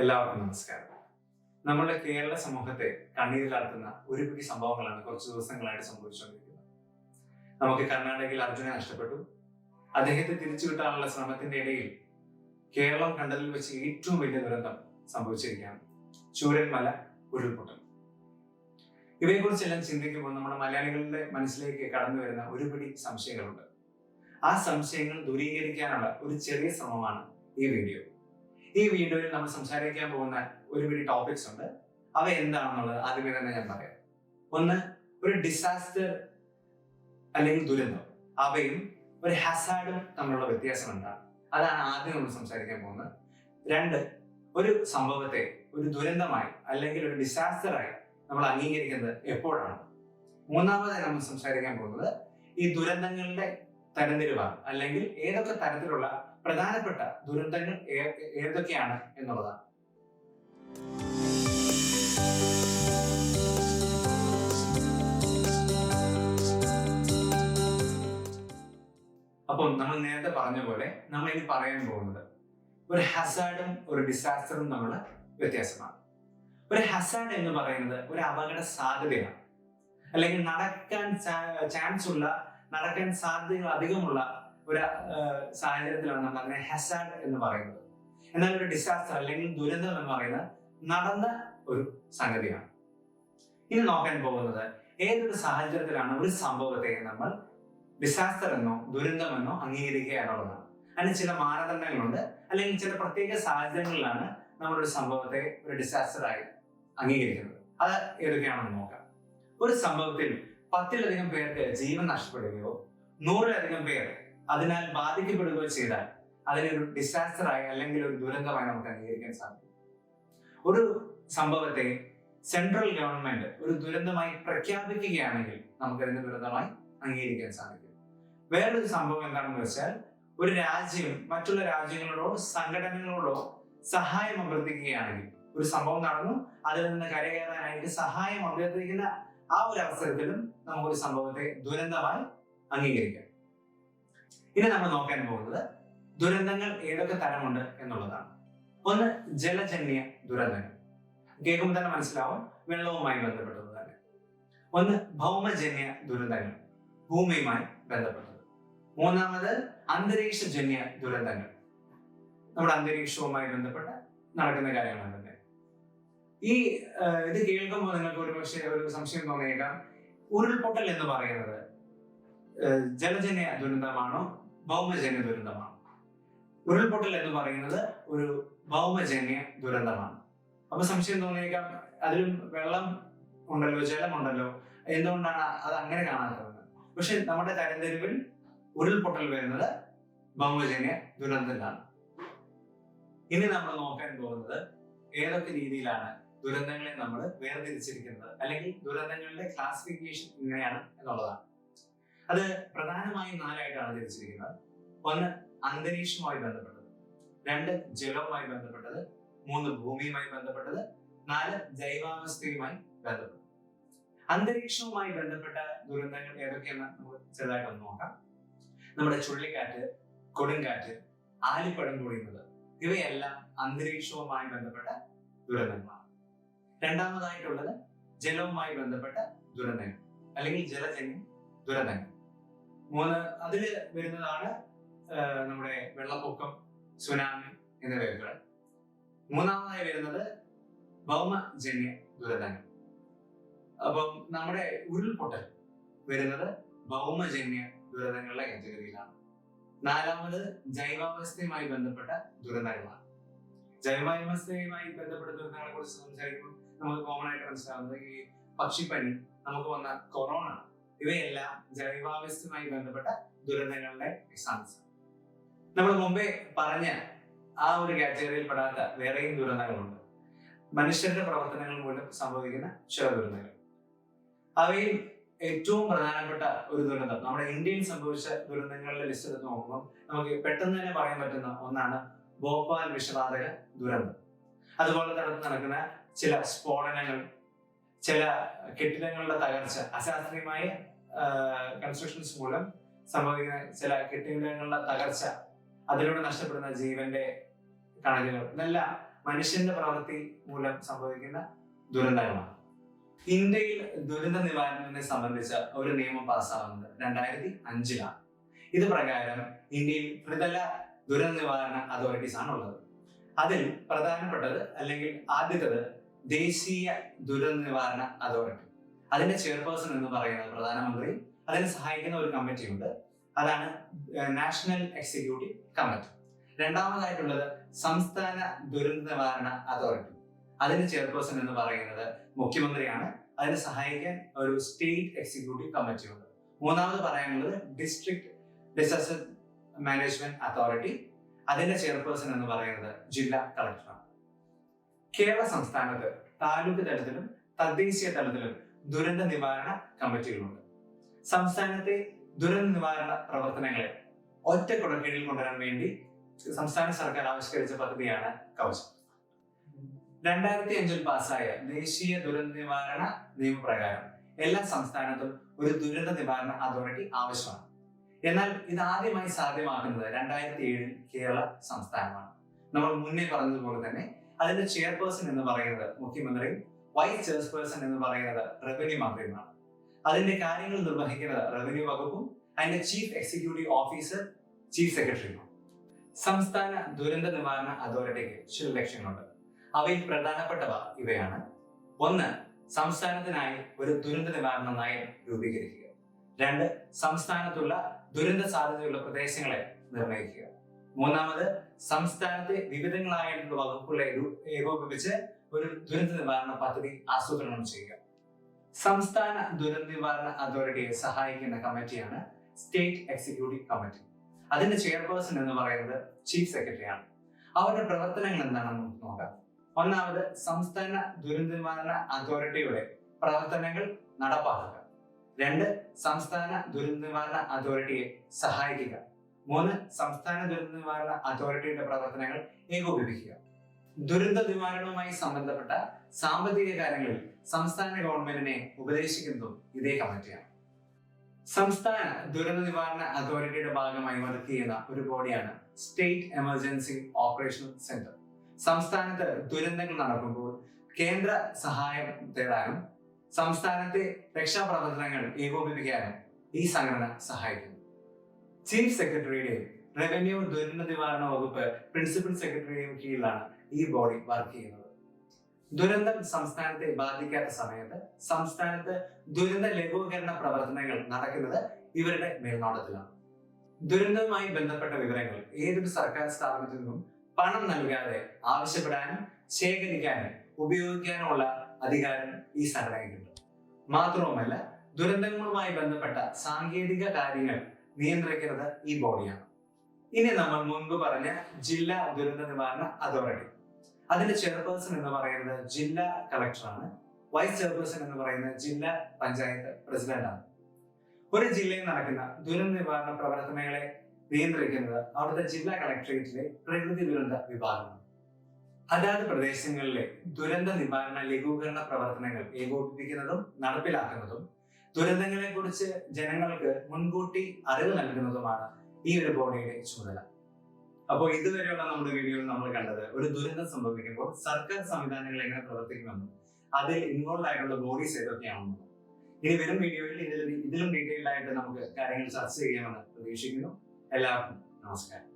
എല്ലാവർക്കും നമസ്കാരം. നമ്മുടെ കേരള സമൂഹത്തെ കണ്ണീരിലാഴ്ത്തുന്ന ഒരുപിടി സംഭവങ്ങളാണ് കുറച്ച് ദിവസങ്ങളായിട്ട് സംഭവിച്ചുകൊണ്ടിരിക്കുന്നത്. നമുക്ക് കർണാടകയിൽ അർജുനെ നഷ്ടപ്പെട്ടു. അദ്ദേഹത്തെ തിരിച്ചു കിട്ടാനുള്ള ശ്രമത്തിന്റെ ഇടയിൽ കേരളം കണ്ടതിൽ വെച്ച് ഏറ്റവും വലിയ ദുരന്തം സംഭവിച്ചിരിക്കുകയാണ്. ചൂരന്മല ഉരുൾപൊട്ടൽ. ഇവയെക്കുറിച്ചെല്ലാം ചിന്തിക്കുമ്പോൾ നമ്മുടെ മലയാളികളുടെ മനസ്സിലേക്ക് കടന്നു വരുന്ന ഒരുപിടി സംശയങ്ങളുണ്ട്. ആ സംശയങ്ങൾ ദൂരീകരിക്കാനുള്ള ഒരു ചെറിയ ശ്രമമാണ് ഈ വീഡിയോ. ഈ വീഡിയോയിൽ നമ്മൾ സംസാരിക്കാൻ പോകുന്ന ഒരുപിടി ടോപ്പിക്സ് ഉണ്ട്. അവ എന്താണെന്നുള്ളത് ആദ്യമേ തന്നെ ഞാൻ പറയാം. ഒന്ന്, ഒരു ഡിസാസ്റ്റർ അല്ലെങ്കിൽ ദുരന്തം, അവയും ഒരു ഹസാർഡും തമ്മിലുള്ള വ്യത്യാസം എന്താണ്, അതാണ് ആദ്യം നമ്മൾ സംസാരിക്കാൻ പോകുന്നത്. രണ്ട്, ഒരു സംഭവത്തെ ഒരു ദുരന്തമായി അല്ലെങ്കിൽ ഒരു ഡിസാസ്റ്ററായി നമ്മൾ അംഗീകരിക്കുന്നത് എപ്പോഴാണ്. മൂന്നാമതായി നമ്മൾ സംസാരിക്കാൻ പോകുന്നത് ഈ ദുരന്തങ്ങളുടെ തരംതിരിവാണ്, അല്ലെങ്കിൽ ഏതൊക്കെ തരത്തിലുള്ള പ്രധാനപ്പെട്ട ദുരന്തങ്ങൾ ഏതൊക്കെയാണ് എന്നുള്ളതാണ്. അപ്പോൾ നമ്മൾ നേരത്തെ പറഞ്ഞ പോലെ നമ്മൾ ഇനി പറയാൻ പോകുന്നത് ഒരു ഹസാർഡും ഒരു ഡിസാസ്റ്ററും തമ്മിലുള്ള വ്യത്യാസമാണ്. ഒരു ഹസാർഡ് എന്ന് പറയുന്നത് ഒരു അപകട സാധ്യതയാണ്, അല്ലെങ്കിൽ നടക്കാൻ സാധ്യതകൾ അധികമുള്ള ഒരു സാഹചര്യത്തിലാണ് നമ്മൾ അതിനെ ഹസാർഡ് എന്ന് പറയുന്നത്. എന്നാൽ ഒരു ഡിസാസ്റ്റർ അല്ലെങ്കിൽ ദുരന്തം എന്ന് പറയുന്നത് നടന്ന ഒരു സംഗതിയാണ്. ഇനി നോക്കാൻ പോകുന്നത് ഏതൊരു സാഹചര്യത്തിലാണ് ഒരു സംഭവത്തെ നമ്മൾ ഡിസാസ്റ്റർ എന്നോ ദുരന്തമെന്നോ അംഗീകരിക്കുക എന്നുള്ളതാണ്. അതിന് ചില മാനദണ്ഡങ്ങളുണ്ട്, അല്ലെങ്കിൽ ചില പ്രത്യേക സാഹചര്യങ്ങളിലാണ് നമ്മളൊരു സംഭവത്തെ ഒരു ഡിസാസ്റ്ററായി അംഗീകരിക്കുന്നത്. അത് ഏതൊക്കെയാണെന്ന് നോക്കാം. ഒരു സംഭവത്തിൽ 10-ലധികം പേർക്ക് ജീവൻ നഷ്ടപ്പെടുകയോ 100-ലധികം പേർ അതിനാൽ ബാധിക്കപ്പെടുകയോ ചെയ്താൽ അതിനൊരു ഡിസാസ്റ്ററായി അല്ലെങ്കിൽ ഒരു ദുരന്തമായി നമുക്ക് അംഗീകരിക്കാൻ സാധിക്കും. ഒരു സംഭവത്തെ സെൻട്രൽ ഗവൺമെന്റ് ഒരു ദുരന്തമായി പ്രഖ്യാപിക്കുകയാണെങ്കിൽ നമുക്കതിന് ദുരന്തമായി അംഗീകരിക്കാൻ സാധിക്കും. വേറൊരു സംഭവം എന്താണെന്ന് വെച്ചാൽ, ഒരു രാജ്യം മറ്റുള്ള രാജ്യങ്ങളോടോ സംഘടനകളോടോ സഹായം അഭ്യർത്ഥിക്കുകയാണെങ്കിൽ, ഒരു സംഭവം നടന്നു, അതിൽ നിന്ന് കരകയറാനായിട്ട് സഹായം അഭ്യർത്ഥിക്കുന്ന ആ ഒരു അവസരത്തിലും നമുക്കൊരു സംഭവത്തെ ദുരന്തമായി അംഗീകരിക്കാം. ഇനി നമ്മൾ നോക്കാൻ പോകുന്നത് ദുരന്തങ്ങൾ ഏതൊക്കെ തരമുണ്ട് എന്നുള്ളതാണ്. ഒന്ന്, ജലജന്യ ദുരന്തങ്ങൾ. കേൾക്കുമ്പോൾ തന്നെ മനസ്സിലാവും, വെള്ളവുമായി ബന്ധപ്പെട്ടത് തന്നെ. ഒന്ന്, ഭൗമജന്യ ദുരന്തങ്ങൾ, ഭൂമിയുമായി ബന്ധപ്പെട്ടത്. മൂന്നാമത്, അന്തരീക്ഷജന്യ ദുരന്തങ്ങൾ, നമ്മുടെ അന്തരീക്ഷവുമായി ബന്ധപ്പെട്ട് നടക്കുന്ന കാര്യങ്ങളാണ് തന്നെ. ഇത് കേൾക്കുമ്പോൾ നിങ്ങൾക്ക് ഒരു സംശയം തോന്നിയേക്കാം, ഉരുൾപൊട്ടൽ എന്ന് പറയുന്നത് ജലജന്യ ദുരന്തമാണോ ഭൗമജന്യ ദുരന്തമാണോ? ഉരുൾപൊട്ടൽ എന്ന് പറയുന്നത് ഒരു ഭൗമജന്യ ദുരന്തമാണ്. അപ്പൊ സംശയം തോന്നിയേക്കാം, അതിലും വെള്ളം ഉണ്ടല്ലോ, ജലമുണ്ടല്ലോ, എന്തുകൊണ്ടാണ് അത് അങ്ങനെ കാണാത്തത്? പക്ഷെ നമ്മുടെ തരംതിരിവിൽ ഉരുൾപൊട്ടൽ വരുന്നത് ഭൗമജന്യ ദുരന്തത്തിലാണ്. ഇനി നമ്മൾ നോക്കാൻ പോകുന്നത് ഏതൊക്കെ രീതിയിലാണ് ദുരന്തങ്ങളെ നമ്മൾ വേർതിരിച്ചിരിക്കുന്നത്, അല്ലെങ്കിൽ ദുരന്തങ്ങളുടെ ക്ലാസിഫിക്കേഷൻ എങ്ങനെയാണ് എന്നുള്ളതാണ്. അത് പ്രധാനമായും 4ആയിട്ടാണ് തിരിച്ചിരിക്കുന്നത്. ഒന്ന്, അന്തരീക്ഷവുമായി ബന്ധപ്പെട്ടത്. 2, ജലവുമായി ബന്ധപ്പെട്ടത്. 3, ഭൂമിയുമായി ബന്ധപ്പെട്ടത്. 4, ജൈവാവസ്ഥയുമായി ബന്ധപ്പെട്ടത്. അന്തരീക്ഷവുമായി ബന്ധപ്പെട്ട ദുരന്തങ്ങൾ ഏതൊക്കെയെന്ന് നമുക്ക് ചെറുതായിട്ടൊന്ന് നോക്കാം. നമ്മുടെ ചുഴലിക്കാറ്റ്, കൊടുങ്കാറ്റ്, ആലിപ്പഴം പൊഴിയുന്നത്, ഇവയെല്ലാം അന്തരീക്ഷവുമായി ബന്ധപ്പെട്ട ദുരന്തങ്ങളാണ്. രണ്ടാമതായിട്ടുള്ളത് ജലവുമായി ബന്ധപ്പെട്ട ദുരന്തങ്ങൾ, അല്ലെങ്കിൽ ജലജന്യ ദുരന്തങ്ങൾ. 3 അതിൽ വരുന്നതാണ് നമ്മുടെ വെള്ളപ്പൊക്കം, സുനാമി എന്നിവയൊക്കെ. മൂന്നാമതായി വരുന്നത് ഭൗമജന്യ ദുരന്തങ്ങൾ. അപ്പം നമ്മുടെ ഉരുൾപൊട്ടൽ വരുന്നത് ഭൗമജന്യ ദുരന്തങ്ങളുടെ കാറ്റഗറിയിലാണ്. 4ാമത് ജൈവാവസ്ഥയുമായി ബന്ധപ്പെട്ട ദുരന്തങ്ങളാണ്. ജൈവാവസ്ഥയുമായി ബന്ധപ്പെട്ട ദുരന്തങ്ങളെ കുറിച്ച് സംസാരിക്കുമ്പോൾ നമുക്ക് കോമൺ ആയിട്ട് മനസ്സിലാവുന്നത് ഈ പക്ഷിപ്പനി, നമുക്ക് വന്ന കൊറോണ, ഇവയെല്ലാം ജൈവാവസ്ഥയുമായി ബന്ധപ്പെട്ട ദുരന്തങ്ങളുടെ എക്സാമ്പിൾസ്. നമ്മൾ മുമ്പേ പറഞ്ഞ ആ ഒരു കാറ്റഗറിയിൽ പെടാത്ത വേറെയും ദുരന്തങ്ങളുണ്ട്. മനുഷ്യരുടെ പ്രവർത്തനങ്ങൾ മൂലം സംഭവിക്കുന്ന ചില ദുരന്തങ്ങൾ. അവയിൽ ഏറ്റവും പ്രധാനപ്പെട്ട ഒരു ദുരന്തം, നമ്മുടെ ഇന്ത്യയിൽ സംഭവിച്ച ദുരന്തങ്ങളുടെ ലിസ്റ്റ് എടുത്ത് നോക്കുമ്പോൾ നമുക്ക് പെട്ടെന്ന് തന്നെ പറയാൻ പറ്റുന്ന ഒന്നാണ് ഭോപ്പാൽ വിഷവാതക ദുരന്തം. അതുപോലെ നടക്കുന്ന ചില സ്ഫോടനങ്ങൾ, ചില കെട്ടിടങ്ങളുടെ തകർച്ച, അശാസ്ത്രീയമായ കൺസ്ട്രക്ഷൻസ് മൂലം സംഭവിക്കുന്ന ചില കെട്ടിടങ്ങളുടെ തകർച്ച, അതിലൂടെ നഷ്ടപ്പെടുന്ന ജീവന്റെ കണക്കുകൾ, ഇതെല്ലാം മനുഷ്യന്റെ പ്രവൃത്തി മൂലം സംഭവിക്കുന്ന ദുരന്തങ്ങളാണ്. ഇന്ത്യയിൽ ദുരന്ത നിവാരണത്തെ സംബന്ധിച്ച ഒരു നിയമം പാസ്സാവുന്നത് 2005-ലാണ്. ഇത് പ്രകാരം ഇന്ത്യയിൽ ത്രിതല ദുരന്ത നിവാരണ അതോറിറ്റീസ് ആണ് ഉള്ളത്. അതിൽ പ്രധാനപ്പെട്ടത് അല്ലെങ്കിൽ ആദ്യത്തേത് ദേശീയ ദുരന്ത നിവാരണ അതോറിറ്റി. അതിന്റെ ചെയർപേഴ്സൺ എന്ന് പറയുന്നത് പ്രധാനമന്ത്രി. അതിനെ സഹായിക്കുന്ന ഒരു കമ്മിറ്റി ഉണ്ട്, അതാണ് നാഷണൽ എക്സിക്യൂട്ടീവ് കമ്മിറ്റി. രണ്ടാമതായിട്ടുള്ളത് സംസ്ഥാന ദുരന്ത നിവാരണ അതോറിറ്റി. അതിന്റെ ചെയർപേഴ്സൺ എന്ന് പറയുന്നത് മുഖ്യമന്ത്രിയാണ്. അതിനെ സഹായിക്കാൻ ഒരു സ്റ്റേറ്റ് എക്സിക്യൂട്ടീവ് കമ്മിറ്റി ഉണ്ട്. മൂന്നാമത് പറയാനുള്ളത് ഡിസ്ട്രിക്ട് ഡിസാസ്റ്റർ മാനേജ്മെന്റ് അതോറിറ്റി. അതിന്റെ ചെയർപേഴ്സൺ എന്ന് പറയുന്നത് ജില്ലാ കളക്ടറാണ്. കേരള സംസ്ഥാനത്ത് താലൂക്ക് തലത്തിലും തദ്ദേശീയ തലത്തിലും ദുരന്ത നിവാരണ കമ്മിറ്റികളുണ്ട്. സംസ്ഥാനത്തെ ദുരന്ത നിവാരണ പ്രവർത്തനങ്ങളെ ഒറ്റ കുടക്കീഴിൽ കൊണ്ടുവരാൻ വേണ്ടി സംസ്ഥാന സർക്കാർ ആവിഷ്കരിച്ച പദ്ധതിയാണ് കവചം. 2005 പാസ്സായ ദേശീയ ദുരന്ത നിവാരണ നിയമപ്രകാരം എല്ലാ സംസ്ഥാനത്തും ഒരു ദുരന്ത നിവാരണ അതോറിറ്റി ആവശ്യമാണ്. എന്നാൽ ഇത് ആദ്യമായി സാധ്യമാക്കുന്നത് 2007 കേരള സംസ്ഥാനമാണ്. നമ്മൾ മുന്നേ പറഞ്ഞതുപോലെ തന്നെ അതിന്റെ ചെയർപേഴ്സൺ എന്ന് പറയുന്നത് മുഖ്യമന്ത്രിയും വൈസ് ചെയർപേഴ്സൺ എന്ന് പറയുന്നത് റവന്യൂ മന്ത്രിയുമാണ്. അതിന്റെ കാര്യങ്ങൾ നിർവഹിക്കുന്നത് റവന്യൂ വകുപ്പും അതിന്റെ ചീഫ് എക്സിക്യൂട്ടീവ് ഓഫീസർ ചീഫ് സെക്രട്ടറിയുമാണ്. സംസ്ഥാന ദുരന്ത നിവാരണ അതോറിറ്റിക്ക് ചില ലക്ഷ്യങ്ങളുണ്ട്. അവയിൽ പ്രധാനപ്പെട്ടവ ഇവയാണ്. 1. സംസ്ഥാനത്തിനായി ഒരു ദുരന്ത നിവാരണ നയം രൂപീകരിക്കുക. 2. സംസ്ഥാനത്തുള്ള ദുരന്ത സാധ്യതയുള്ള പ്രദേശങ്ങളെ നിർണ്ണയിക്കുക. 3. സംസ്ഥാനത്തെ വിവിധങ്ങളായിട്ടുള്ള വകുപ്പുകളെ ഏകോപിപ്പിച്ച് ഒരു ദുരന്ത നിവാരണ പദ്ധതി ആസൂത്രണം ചെയ്യുക. സംസ്ഥാന ദുരന്ത നിവാരണ അതോറിറ്റിയെ സഹായിക്കുന്ന കമ്മിറ്റിയാണ് സ്റ്റേറ്റ് എക്സിക്യൂട്ടീവ് കമ്മിറ്റി. അതിന്റെ ചെയർപേഴ്സൺ എന്ന് പറയുന്നത് ചീഫ് സെക്രട്ടറിയാണ്. അവരുടെ പ്രവർത്തനങ്ങൾ എന്താണെന്ന് നോക്കാം. 1. സംസ്ഥാന ദുരന്ത നിവാരണ അതോറിറ്റിയുടെ പ്രവർത്തനങ്ങൾ നടപ്പാക്കുക. 2. സംസ്ഥാന ദുരന്ത നിവാരണ അതോറിറ്റിയെ സഹായിക്കുക. 3. സംസ്ഥാന ദുരന്ത നിവാരണ അതോറിറ്റിയുടെ പ്രവർത്തനങ്ങൾ ഏകോപിപ്പിക്കുക. ദുരന്ത നിവാരണവുമായി സംബന്ധപ്പെട്ട സാമ്പത്തിക കാര്യങ്ങളിൽ സംസ്ഥാന ഗവൺമെന്റിനെ ഉപദേശിക്കുന്നതും ഇതേ കമ്മിറ്റിയാണ്. സംസ്ഥാന ദുരന്ത നിവാരണ അതോറിറ്റിയുടെ ഭാഗമായി വർക്ക് ചെയ്യുന്ന ഒരു ബോഡിയാണ് സ്റ്റേറ്റ് എമർജൻസി ഓപ്പറേഷൻ സെന്റർ. സംസ്ഥാനത്ത് ദുരന്തങ്ങൾ നടക്കുമ്പോൾ കേന്ദ്ര സഹായം തേടാനും സംസ്ഥാനത്തെ രക്ഷാപ്രവർത്തനങ്ങൾ ഏകോപിപ്പിക്കാനും ഈ സംഘടന സഹായിക്കുന്നു. ചീഫ് സെക്രട്ടറിയുടെയും റവന്യൂ ദുരന്ത നിവാരണ വകുപ്പ് പ്രിൻസിപ്പൽ സെക്രട്ടറിയുടെയും കീഴിലാണ് ഈ ബോഡി വർക്ക് ചെയ്യുന്നത്. ദുരന്തം സംസ്ഥാനത്തെ ബാധിക്കാത്ത സമയത്ത് സംസ്ഥാനത്ത് ദുരന്ത ലഘൂകരണ പ്രവർത്തനങ്ങൾ നടക്കുന്നത് ഇവരുടെ മേൽനോട്ടത്തിലാണ്. ദുരന്തവുമായി ബന്ധപ്പെട്ട വിവരങ്ങൾ ഏതൊരു സർക്കാർ സ്ഥാപനത്തിൽ നിന്നും പണം നൽകാതെ ആവശ്യപ്പെടാനും ശേഖരിക്കാനും ഉപയോഗിക്കാനുമുള്ള അധികാരം ഈ സംഘടനയ്ക്കുണ്ട്. മാത്രവുമല്ല, ദുരന്തങ്ങളുമായി ബന്ധപ്പെട്ട സാങ്കേതിക കാര്യങ്ങൾ നിയന്ത്രിക്കുന്നത് ഈ ബോഡിയാണ്. ഇനി നമ്മൾ മുൻപ് പറഞ്ഞ ജില്ലാ ദുരന്ത നിവാരണ അതോറിറ്റി, അതിന്റെ ചെയർപേഴ്സൺ എന്ന് പറയുന്നത് ജില്ലാ കളക്ടറാണ്. വൈസ് ചെയർപേഴ്സൺ എന്ന് പറയുന്നത് ജില്ലാ പഞ്ചായത്ത് പ്രസിഡന്റാണ്. ഒരു ജില്ലയിൽ നടക്കുന്ന ദുരന്ത നിവാരണ പ്രവർത്തനങ്ങളെ നിയന്ത്രിക്കുന്നത് അവിടുത്തെ ജില്ലാ കളക്ടറേറ്റിലെ പ്രകൃതി ദുരന്ത വിഭാഗമാണ്. അതാത് പ്രദേശങ്ങളിലെ ദുരന്ത നിവാരണ ലഘൂകരണ പ്രവർത്തനങ്ങൾ ഏകോപിപ്പിക്കുന്നതും നടപ്പിലാക്കുന്നതും ദുരന്തങ്ങളെ കുറിച്ച് ജനങ്ങൾക്ക് മുൻകൂട്ടി അറിവ് നൽകുന്നതുമാണ് ഈ ഒരു ബോഡിയുടെ ചുമതല. അപ്പോൾ ഇതുവരെയുള്ള നമ്മുടെ വീഡിയോയിൽ നമ്മൾ കണ്ടത് ഒരു ദുരന്തം സംഭവിക്കുമ്പോൾ സർക്കാർ സംവിധാനങ്ങൾ എങ്ങനെ പ്രവർത്തിക്കുമെന്നും അതിൽ ഇൻവോൾവ് ആയിട്ടുള്ള ബോഡീസ് ഏതൊക്കെയാണെന്നും. ഇനി വരും വീഡിയോയിൽ ഇതിലും ഡീറ്റെയിൽഡ് ആയിട്ട് നമുക്ക് കാര്യങ്ങൾ ചർച്ച ചെയ്യാമെന്ന് പ്രതീക്ഷിക്കുന്നു. എല്ലാവർക്കും നമസ്കാരം.